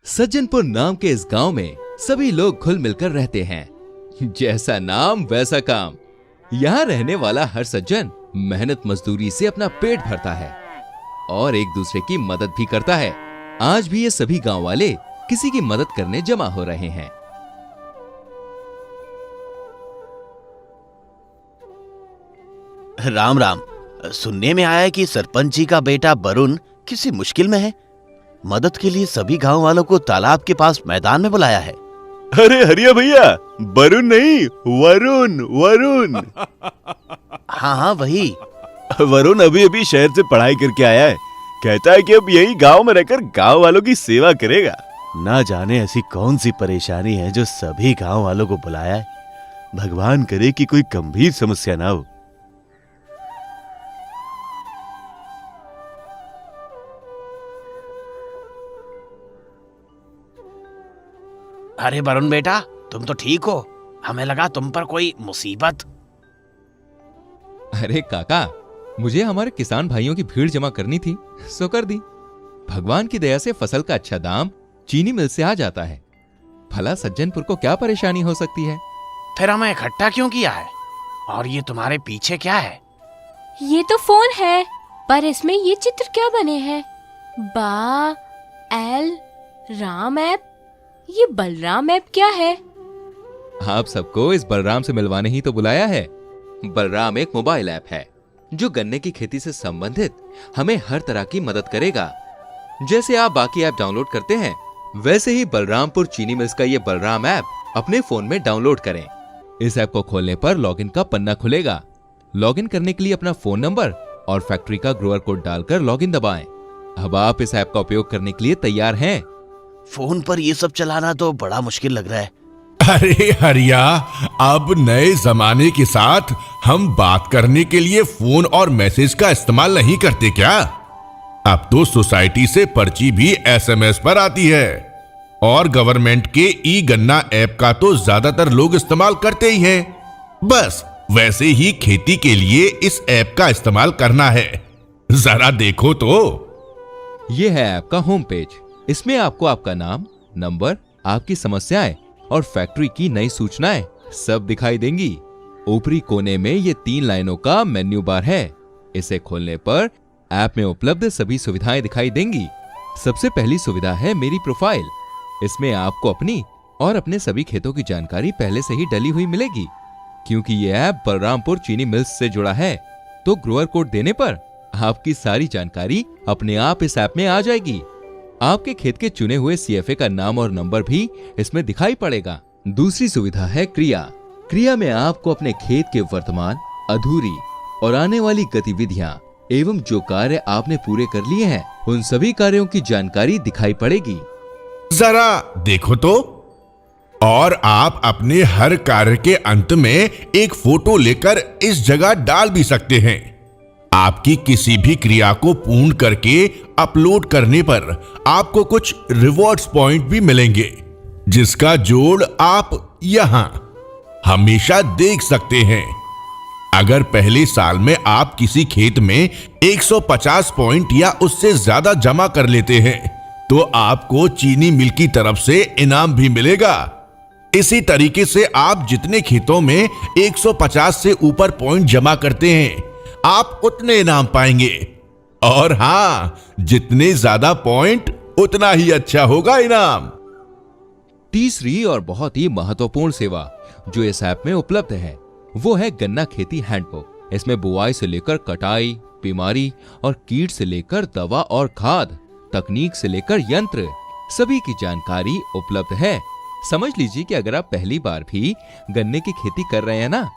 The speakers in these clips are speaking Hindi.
सज्जनपुर नाम के इस गांव में सभी लोग घुल मिलकर रहते हैं। जैसा नाम वैसा काम। यहाँ रहने वाला हर सज्जन मेहनत मजदूरी से अपना पेट भरता है और एक दूसरे की मदद भी करता है। आज भी ये सभी गांव वाले किसी की मदद करने जमा हो रहे हैं। राम राम। सुनने में आया है कि सरपंच जी का बेटा वरुण किसी मुश्किल में है। मदद के लिए सभी गांव वालों को तालाब के पास मैदान में बुलाया है। अरे हरिया भैया, वरुण नहीं, वरुण वरुण। हाँ वही। वरुण अभी अभी शहर से पढ़ाई करके आया है। कहता है कि अब यही गांव में रहकर गांव वालों की सेवा करेगा। ना जाने ऐसी कौन सी परेशानी है जो सभी गांव वालों को बुलाया है। भगवान करे कि कोई गंभीर समस्या ना हो। अरे वरुण बेटा, तुम तो ठीक हो? हमें लगा तुम पर कोई मुसीबत। अरे काका, मुझे हमारे किसान भाइयों की भीड़ जमा करनी थी, सो कर दी। भगवान की दया से फसल का अच्छा दाम चीनी मिल से आ जाता है। भला सज्जनपुर को क्या परेशानी हो सकती है? फिर हमें इकट्ठा क्यों किया है? और ये तुम्हारे पीछे क्या है? ये तो फोन है, पर इसमें ये चित्र क्या बने हैं? राम ऐप। ये बलराम ऐप क्या है? आप सबको इस बलराम से मिलवाने ही तो बुलाया है। बलराम एक मोबाइल ऐप है जो गन्ने की खेती से संबंधित हमें हर तरह की मदद करेगा। जैसे आप बाकी ऐप डाउनलोड करते हैं, वैसे ही बलरामपुर चीनी मिल्स का ये बलराम ऐप अपने फोन में डाउनलोड करें। इस ऐप को खोलने पर लॉगिन का पन्ना खुलेगा। लॉगिन करने के लिए अपना फोन नंबर और फैक्ट्री का ग्रोअर कोड डालकर लॉगिन दबाएं। अब आप इस ऐप का उपयोग करने के लिए तैयार हैं। फोन पर ये सब चलाना तो बड़ा मुश्किल लग रहा है। अरे हरिया, अब नए जमाने के साथ हम बात करने के लिए फोन और मैसेज का इस्तेमाल नहीं करते क्या? अब तो सोसाइटी से पर्ची भी एसएमएस पर आती है और गवर्नमेंट के ई गन्ना ऐप का तो ज्यादातर लोग इस्तेमाल करते ही हैं। बस वैसे ही खेती के लिए इस ऐप का इस्तेमाल करना है। जरा देखो तो। ये है ऐप का होम पेज। इसमें आपको आपका नाम, नंबर, आपकी समस्याएं और फैक्ट्री की नई सूचनाएं सब दिखाई देंगी। ऊपरी कोने में ये 3 लाइनों का मेन्यू बार है। इसे खोलने पर ऐप में उपलब्ध सभी सुविधाएं दिखाई देंगी। सबसे पहली सुविधा है मेरी प्रोफाइल। इसमें आपको अपनी और अपने सभी खेतों की जानकारी पहले से ही डली हुई मिलेगी। क्योंकि ये ऐप बलरामपुर चीनी मिल्स से जुड़ा है, तो ग्रोअर कोड देने पर आपकी सारी जानकारी अपने आप इस ऐप में आ जाएगी। आपके खेत के चुने हुए सीएफए का नाम और नंबर भी इसमें दिखाई पड़ेगा। दूसरी सुविधा है क्रिया। क्रिया में आपको अपने खेत के वर्तमान, अधूरी और आने वाली गतिविधियां एवं जो कार्य आपने पूरे कर लिए हैं, उन सभी कार्यों की जानकारी दिखाई पड़ेगी। जरा देखो तो। और आप अपने हर कार्य के अंत में एक फोटो लेकर इस जगह डाल भी सकते हैं। आपकी किसी भी क्रिया को पूर्ण करके अपलोड करने पर आपको कुछ रिवॉर्ड्स पॉइंट भी मिलेंगे, जिसका जोड़ आप यहां हमेशा देख सकते हैं। अगर पहले साल में आप किसी खेत में 150 पॉइंट या उससे ज्यादा जमा कर लेते हैं, तो आपको चीनी मिल की तरफ से इनाम भी मिलेगा। इसी तरीके से आप जितने खेतों में 150 से ऊपर पॉइंट जमा करते हैं, आप उतने इनाम पाएंगे। और हां, जितने ज्यादा पॉइंट उतना ही अच्छा होगा इनाम। तीसरी और बहुत ही महत्वपूर्ण सेवा जो इस ऐप में उपलब्ध है, वो है गन्ना खेती हैंडबुक। इसमें बुआई से लेकर कटाई, बीमारी और कीट से लेकर दवा और खाद, तकनीक से लेकर यंत्र, सभी की जानकारी उपलब्ध है। समझ लीजिए कि अगर आप पहली बार भी गन्ने की खेती कर रहे हैं ना,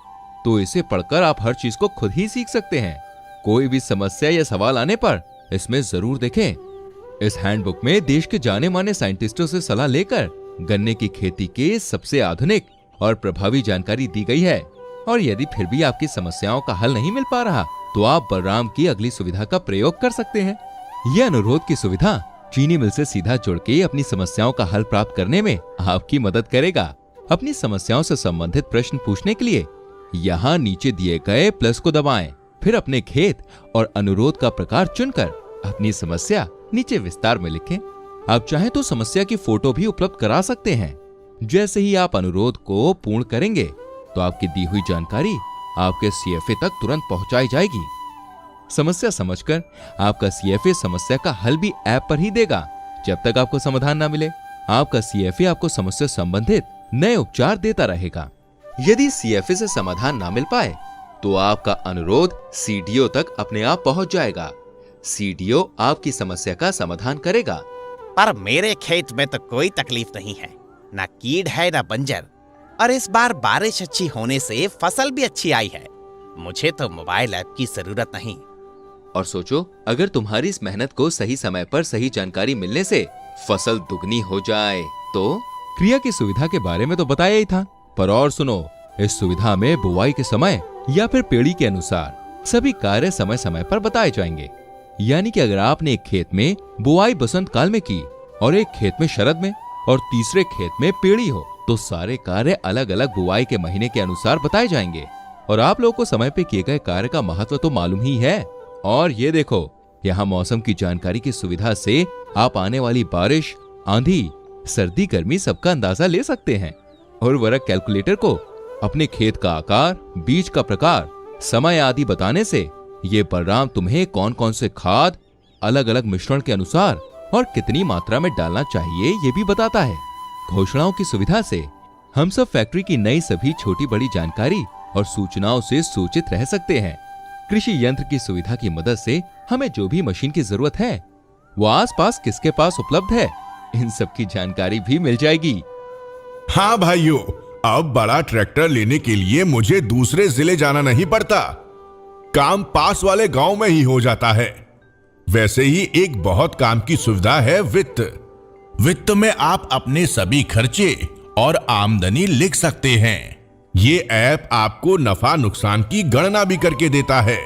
तो इसे पढ़कर आप हर चीज को खुद ही सीख सकते हैं। कोई भी समस्या या सवाल आने पर इसमें जरूर देखें। इस हैंडबुक में देश के जाने माने साइंटिस्टों से सलाह लेकर गन्ने की खेती के सबसे आधुनिक और प्रभावी जानकारी दी गई है। और यदि फिर भी आपकी समस्याओं का हल नहीं मिल पा रहा, तो आप बलराम की अगली सुविधा का प्रयोग कर सकते हैं। यह अनुरोध की सुविधा चीनी मिल से सीधा जुड़ के अपनी समस्याओं का हल प्राप्त करने में आपकी मदद करेगा। अपनी समस्याओं से संबंधित प्रश्न पूछने के लिए यहाँ नीचे दिए गए प्लस को दबाएं। फिर अपने खेत और अनुरोध का प्रकार चुनकर अपनी समस्या नीचे विस्तार में लिखें आप चाहें तो समस्या की फोटो भी उपलब्ध करा सकते हैं। जैसे ही आप अनुरोध को पूर्ण करेंगे तो आपकी दी हुई जानकारी आपके सीएफए तक तुरंत पहुंचाई जाएगी। समस्या समझकर आपका सीएफए समस्या का हल भी ऐप पर ही देगा। जब तक आपको समाधान ना मिले, आपका सीएफए आपको समस्या संबंधित नए उपचार देता रहेगा। यदि सीएफए से समाधान ना मिल पाए तो आपका अनुरोध सीडीओ तक अपने आप पहुंच जाएगा। सीडीओ आपकी समस्या का समाधान करेगा। पर मेरे खेत में तो कोई तकलीफ नहीं है, ना कीड़ है ना बंजर, और इस बार बारिश अच्छी होने से फसल भी अच्छी आई है। मुझे तो मोबाइल ऐप की जरूरत नहीं। और सोचो, अगर तुम्हारी इस मेहनत को सही समय पर सही जानकारी मिलने से फसल दुगनी हो जाए तो? क्रिया की सुविधा के बारे में तो बताया ही था, पर और सुनो, इस सुविधा में बुआई के समय या फिर पेड़ी के अनुसार सभी कार्य समय समय पर बताए जाएंगे। यानी कि अगर आपने एक खेत में बुआई बसंत काल में की और एक खेत में शरद में और तीसरे खेत में पेड़ी हो, तो सारे कार्य अलग अलग बुआई के महीने के अनुसार बताए जाएंगे। और आप लोगों को समय पे किए गए कार्य का महत्व तो मालूम ही है। और ये देखो, यहाँ मौसम की जानकारी की सुविधा से आप आने वाली बारिश, आंधी, सर्दी, गर्मी सबका अंदाजा ले सकते हैं। उर्वरक कैलकुलेटर को अपने खेत का आकार, बीज का प्रकार, समय आदि बताने से ये परिणाम तुम्हें कौन कौन से खाद अलग अलग मिश्रण के अनुसार और कितनी मात्रा में डालना चाहिए ये भी बताता है। घोषणाओं की सुविधा से हम सब फैक्ट्री की नई सभी छोटी बड़ी जानकारी और सूचनाओं से सूचित रह सकते हैं। कृषि यंत्र की सुविधा की मदद से हमें जो भी मशीन की जरूरत है वो आसपास किसके पास उपलब्ध है, इन सब की जानकारी भी मिल जाएगी। हाँ भाइयों, अब बड़ा ट्रैक्टर लेने के लिए मुझे दूसरे जिले जाना नहीं पड़ता। काम पास वाले गांव में ही हो जाता है। वैसे ही एक बहुत काम की सुविधा है वित्त। वित्त में आप अपने सभी खर्चे और आमदनी लिख सकते हैं। ये ऐप आपको नफा नुकसान की गणना भी करके देता है।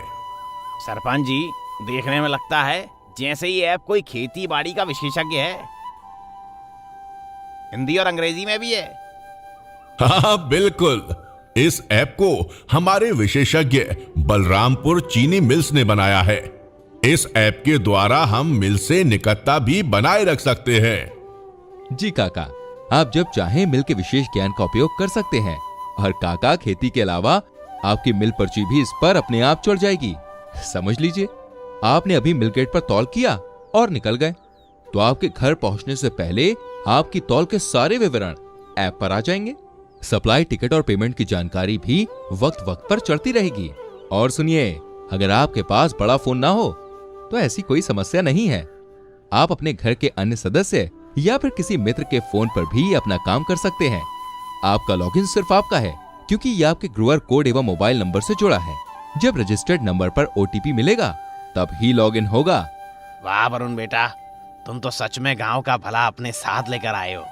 सरपंच जी, देखने में लगता है जैसे ये ऐप कोई खेती बाड़ी का विशेषज्ञ है। हिंदी और अंग्रेजी में भी है। हाँ बिल्कुल, इस ऐप को हमारे विशेषज्ञ बलरामपुर चीनी मिल्स ने बनाया है। इस ऐप के द्वारा हम मिल से निकटता भी बनाए रख सकते हैं। जी काका, आप जब चाहें मिल के विशेष ज्ञान का उपयोग कर सकते हैं। और काका, खेती के अलावा आपकी मिल पर्ची भी इस पर अपने आप चढ़ जाएगी। समझ लीजिए, आपने अभी मिल गेट पर तौल किया और निकल गए, तो आपके घर पहुंचने से पहले आपकी तौल के सारे विवरण ऐप पर आ जाएंगे। सप्लाई, टिकट और पेमेंट की जानकारी भी वक्त वक्त पर चढ़ती रहेगी। और सुनिए, अगर आपके पास बड़ा फोन ना हो तो ऐसी कोई समस्या नहीं है। आप अपने घर के अन्य सदस्य या फिर किसी मित्र के फोन पर भी अपना काम कर सकते हैं। आपका लॉगिन सिर्फ आपका है, क्योंकि ये आपके ग्रुअर कोड एवं मोबाइल नंबर से जुड़ा है। जब रजिस्टर्ड नंबर पर ओटीपी मिलेगा तब ही लॉगिन होगा। वाह वरुण बेटा, तुम तो सच में गांव का भला अपने साथ लेकर आए हो।